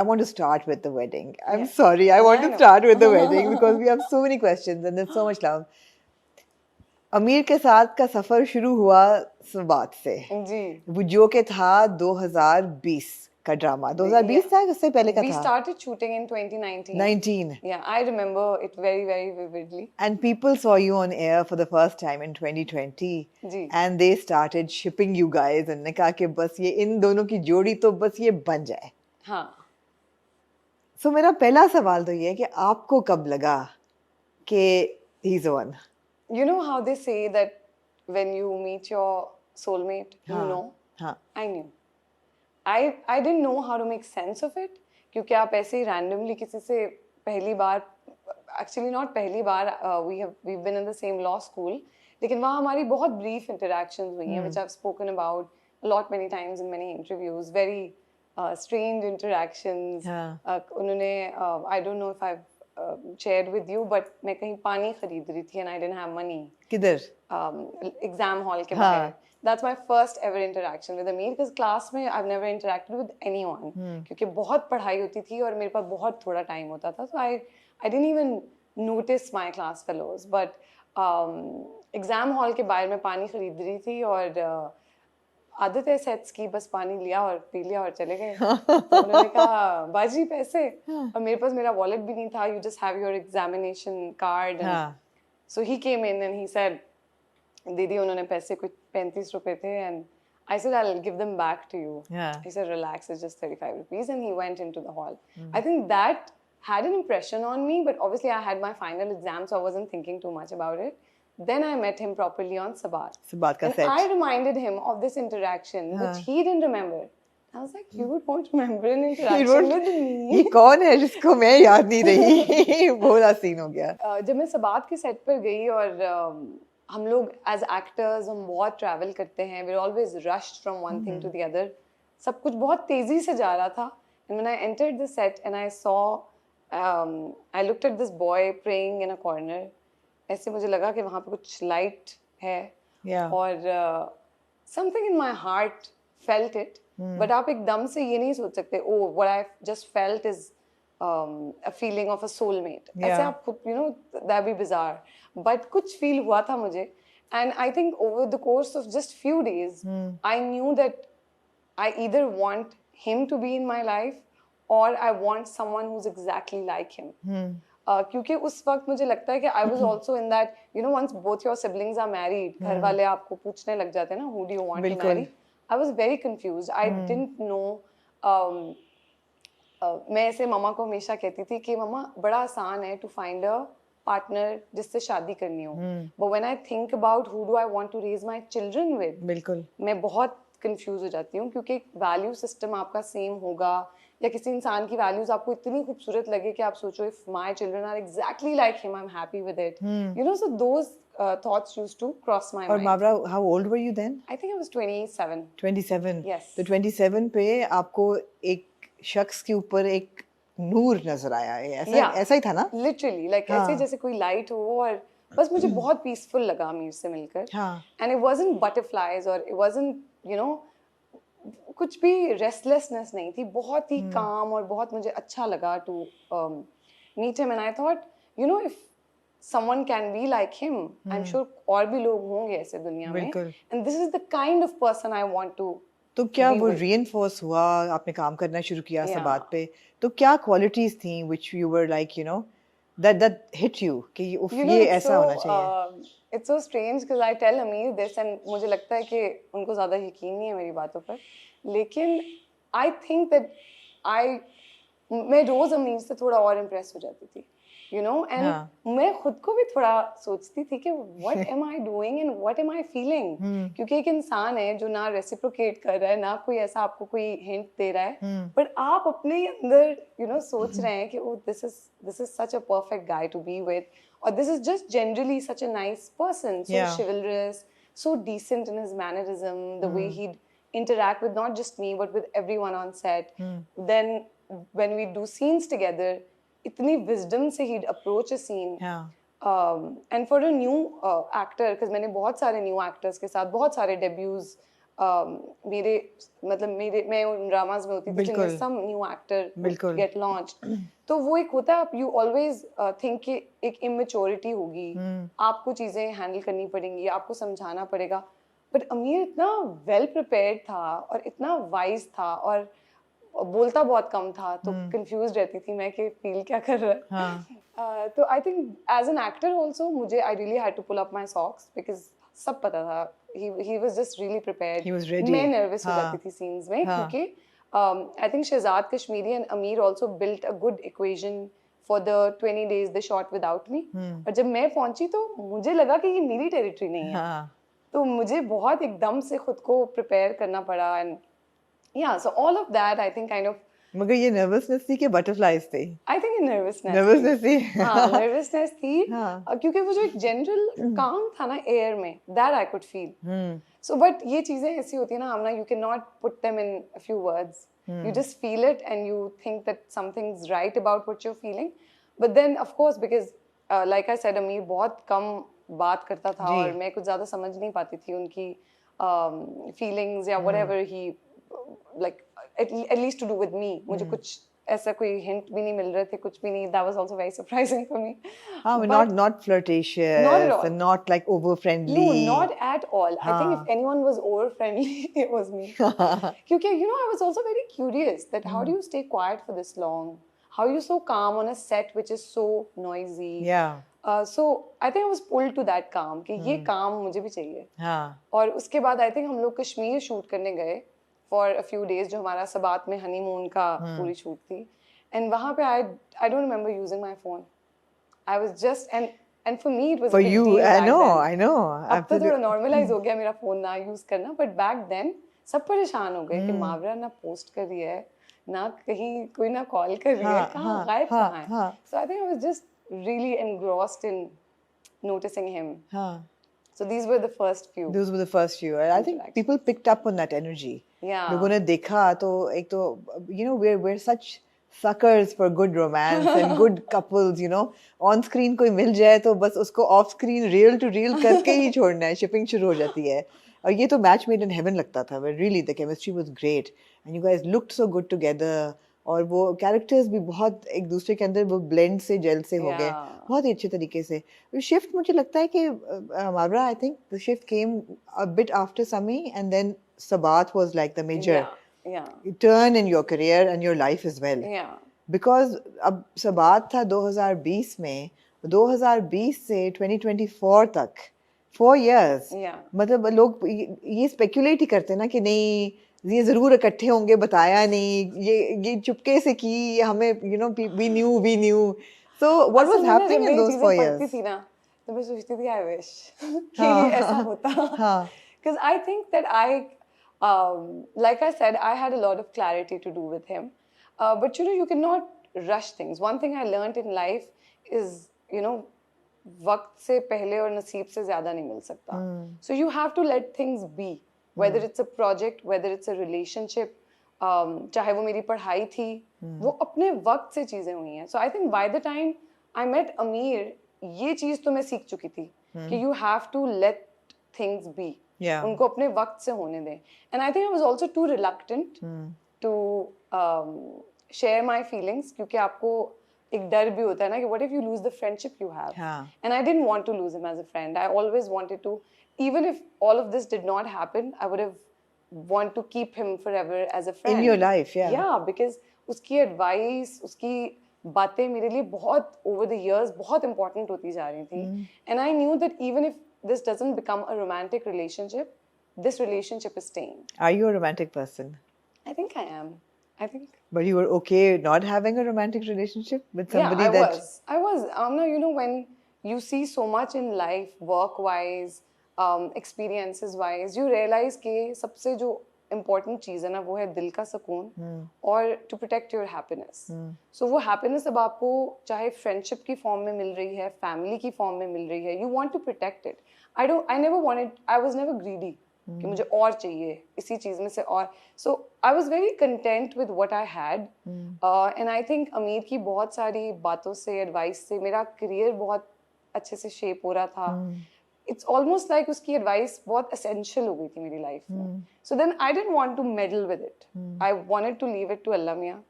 I want to start with the wedding. I'm Yes. sorry. I want I to know. start with the wedding because we have so many questions and there's so much love. अमीर के साथ का सफर शुरू हुआ बात से जी वो जो के था 2020 का ड्रामा 2020 था उससे पहले का we था started shooting in 2019 19 yeah I remember it very very vividly and people saw you on air for the first time in 2020 ji and they started shipping you guys and ने कहा कि बस ये इन दोनों की जोड़ी तो बस ये बन जाए हाँ सो मेरा पहला सवाल तो ये है कि आपको कब लगा कि he's the one you know how they say that when you meet your soulmate you हाँ, know हाँ I knew I didn't know how to make sense of it क्योंकि आप ऐसे ही randomly किसी से पहली बार actually not पहली बार we've been in the same law school लेकिन वहाँ हमारी बहुत brief interactions हुई हैं which I've spoken about a lot many times in many interviews very strange interactions हाँ उन्होंने I don't know if I've shared with you but मैं कहीं पानी खरीद रही थी and I didn't have money किधर exam hall के हाँ. बाहर that's my first ever interaction with Amir because class में I've never interacted with anyone क्योंकि बहुत पढ़ाई होती थी और मेरे पास बहुत थोड़ा टाइम होता था so I didn't even notice my class fellows but exam hall के बाहर मैं पानी खरीद रही थी और आदत है सेट्स की बस पानी लिया और पी लिया और चले गए तो उन्होंने कहा बाजी पैसे और मेरे पास मेरा वॉलेट भी नहीं था you just have your examination card हाँ सो ही केम इन एंड ही सेड दीदी उन्होंने पैसे कुछ 35 रुपए थे and I said I'll give them back to you. Yeah. He said relax, it's just 35 rupees and he went into the hall. I think that had an impression on me but obviously I had my final exam so I wasn't thinking too much about it. Then I met him properly on Sabat. Sabat ka and set. I reminded him of this interaction which he didn't remember. I was like, you won't remember an interaction with me. ये कौन है जिसको मैं याद नहीं रही बहुत scene हो गया जब मैं सबात के सेट पर गई और हम लोग एज एक्टर्स हम बहुत ट्रैवल करते हैं we are always rushed from one thing to the other सब कुछ बहुत तेजी से जा रहा था and when I entered the set and I saw I looked at this boy praying in a corner ऐसे मुझे लगा कि वहाँ पे कुछ लाइट है Yeah. और something in my heart felt it but आप एकदम से ये नहीं सोच सकते oh what I just felt is a feeling of a soulmate. ऐसे आप खुद you know that be bizarre. But कुछ feel हुआ था मुझे and I think over the course of just few days I knew that I either want him to be in my life or I want someone who's exactly like him. क्योंकि उस वक्त मुझे लगता है कि I was also in that you know once both your siblings are married घर वाले आपको पूछने लग जाते हैं ना who do you want to marry. I was very confused. I didn't know मैं ऐसे मम्मा को हमेशा कहती थी कि मम्मा बड़ा आसान है टू फाइंड अ पार्टनर जिससे शादी करनी हो but when I think about who do I want to raise my children with बिल्कुल मैं बहुत कंफ्यूज हो जाती हूँ क्योंकि वैल्यू सिस्टम आपका सेम होगा या किसी इंसान की वैल्यूज आपको इतनी खूबसूरत लगे कि आप सोचो if my children are exactly like him I am happy with it you know so those thoughts used to cross my और mind. Mawra how old were you then? I think I was 27. 27. Yes. तो 27 पे आपको एक शख्स के ऊपर एक नूर नजर आया है ऐसा ही था ना लिटरली लाइक ऐसे जैसे कोई लाइट हो और बस मुझे बहुत पीसफुल लगा अमीर से मिलकर एंड इट वाजंट बटरफ्लाईज और इट वाजंट यू नो कुछ भी रेस्टलेसनेस नहीं थी बहुत ही काम और बहुत मुझे अच्छा लगा to meet him and I thought you know if someone can be like him I'm sure और भी लोग होंगे ऐसे दुनिया में and this is the kind of person I want to तो क्या वो reinforce हुआ आपने काम करना शुरू किया सबात पे तो क्या qualities थी which you were like you know that hit you कि ये ऐसा होना चाहिए it's so strange because I tell Amir this and मुझे लगता है कि उनको ज़्यादा यकीन नहीं है मेरी बातों पर लेकिन I think that मैं रोज़ अमीर से थोड़ा और impress हो जाती थी you know and मैं खुद को भी थोड़ा सोचती थी कि what am I doing and what am I feeling क्योंकि एक इंसान है जो ना रेसिप्रोकेट कर रहा है ना कोई ऐसा आपको कोई हिंट दे रहा है पर आप अपने अंदर you know सोच रहे हैं कि oh this is such a perfect guy to be with or this is just generally such a nice person so chivalrous so decent in his mannerism the way he'd interact with not just me but with everyone on set then when we do scenes together इतनी wisdom से he'd approach a scene and for a new actor because मैंने बहुत सारे new actors के साथ बहुत सारे debuts मेरे मतलब मैं उन ड्रामाज में होती थी जिनमें some new actor get launched, तो वो एक होता है, यू ऑलवेज थिंक कि एक इमेच्योरिटी होगी, आपको चीजें हैंडल करनी पड़ेंगी, आपको समझाना पड़ेगा, बट अमीर इतना वेल प्रिपेयर्ड था और इतना वाइज था और बोलता बहुत कम था, तो कंफ्यूज रहती थी मैं कि फील क्या कर रहा है। तो I think as an actor also मुझे I really had to pull up my socks because सब पता था, he was just really prepared. He was ready. मैं nervous हो जाती थी scenes में क्योंकि I think Shehzad Kashmiri and Ameer also built a good equation for the 20 days they shot without me. और जब मैं पहुंची तो मुझे लगा कि ये मेरी टेरिटरी नहीं है, तो मुझे बहुत एकदम से खुद को प्रिपेयर करना पड़ा and yeah, so all of that I think kind of. मगर ये नर्वसनेस थी कि बटरफ्लाईज थे? I think nervousness थी। हाँ, nervousness थी क्योंकि वो जो एक जनरल काम था ना एयर में, that I could feel. So but ये चीजें ऐसी होती है ना आमना, you cannot put them in a few words. You just feel it and you think that something's right about what you're feeling. But then of course because like I said, अमीर बहुत कम बात करता था और मैं कुछ ज्यादा समझ नहीं पाती थी उनकी feelings या whatever he like at least to do with me. मुझे कुछ ऐसा कोई हिंट भी नहीं मिल रहे थे, कुछ भी नहीं. That was also very surprising for me. Not flirtatious, not at all. Not like over friendly. No, not at all. I think if anyone was over friendly, it was me. Because I was also very curious that how do you stay quiet for this long? How are you so calm on a set which is so noisy? Yeah. So I think I was pulled to that calm कि ये काम मुझे भी चाहिए. और उसके बाद I think हम लोग कश्मीर शूट करने गए for a few days, जो हमारा सबात में हनीमून का पूरी शूट थी, and वहाँ पे I don't remember using my phone. I was just and for me it was for a big you deal back then. I know अब तो थोड़ा normalize हो गया मेरा फोन ना यूज करना, but back then सब परेशान हो गए कि मावरा ना पोस्ट कर रही है, ना कहीं कोई ना कॉल कर रही है, कहाँ गायब कहाँ है. So I think I was just really engrossed in noticing him. So these were the first few. Those were the first few. I think people picked up on that energy. Yeah. लोगों ने देखा तो एक तो we're such suckers for good romance and good couples, on screen कोई मिल जाए तो बस उसको off screen reel to reel करके ही छोड़ना है, shipping शुरू हो जाती है. और ये तो match made in heaven लगता था, where really the chemistry was great and you guys looked so good together. और वो कैरेक्टर्स भी बहुत एक दूसरे के अंदर वो ब्लेंड से जेल से हो गए बहुत ही अच्छे तरीके से. शिफ्ट मुझे लगता है कि Mawra, I think the shift came a bit after Sami and then Sabaat was like the major turn in your career and your life as well, because अब सबात था 2020 में, 2020 से 2024 तक 4 years. मतलब लोग ये स्पेकुलेट ही करते ना कि नहीं ये जरूर इकट्ठे होंगे, बताया नहीं, ये चुपके से की, हमें we knew. So what was happening in those 4 years? थी ना, तो मैं सोचती थी I wish कि ऐसा होता. Because I think that like I said, I had a lot of clarity to do with him. But you cannot rush things. One thing I learned in life is, वक्त से पहले और नसीब से ज्यादा नहीं मिल सकता. So you have to let things be. Whether it's a project, whether it's a relationship, चाहे वो मेरी पढ़ाई थी, वो अपने वक्त से चीजें हुई हैं. So I think by the time I met Ameer, ये चीज तो मैं सीख चुकी थी कि you have to let things be. उनको अपने वक्त से होने दें. And I think I was also too reluctant to share my feelings, क्योंकि आपको एक डर भी होता है ना कि what if you lose the friendship you have. And I didn't want to lose him as a friend. I always wanted to, even if all of this did not happen, I would have want to keep him forever as a friend. In your life, yeah. Yeah, because उसकी advice, उसकी बातें मेरे लिए बहुत over the years बहुत important होती जा रही थी. And I knew that even if this doesn't become a romantic relationship, this relationship is staying. Are you a romantic person? I think I am. I think. But you were okay not having a romantic relationship with somebody I was. Now, when you see so much in life, work-wise, experiences-wise, you realize कि सबसे जो important चीज़ है ना वो है दिल का सुकून और to protect your happiness. So वो happiness अब आपको चाहे friendship की form में मिल रही है, family की form में मिल रही है, you want to protect it. I was never greedy. कि मुझे और चाहिए इसी चीज में से और. So I was very content with what I had. And I think अमीर की बहुत सारी बातों से, एडवाइस से मेरा करियर बहुत अच्छे से शेप हो रहा था. it's almost like उसकी advice बहुत essential हो गई थी मेरी life में. So then I didn't want to meddle with it. I wanted to leave it to Allah Miyan.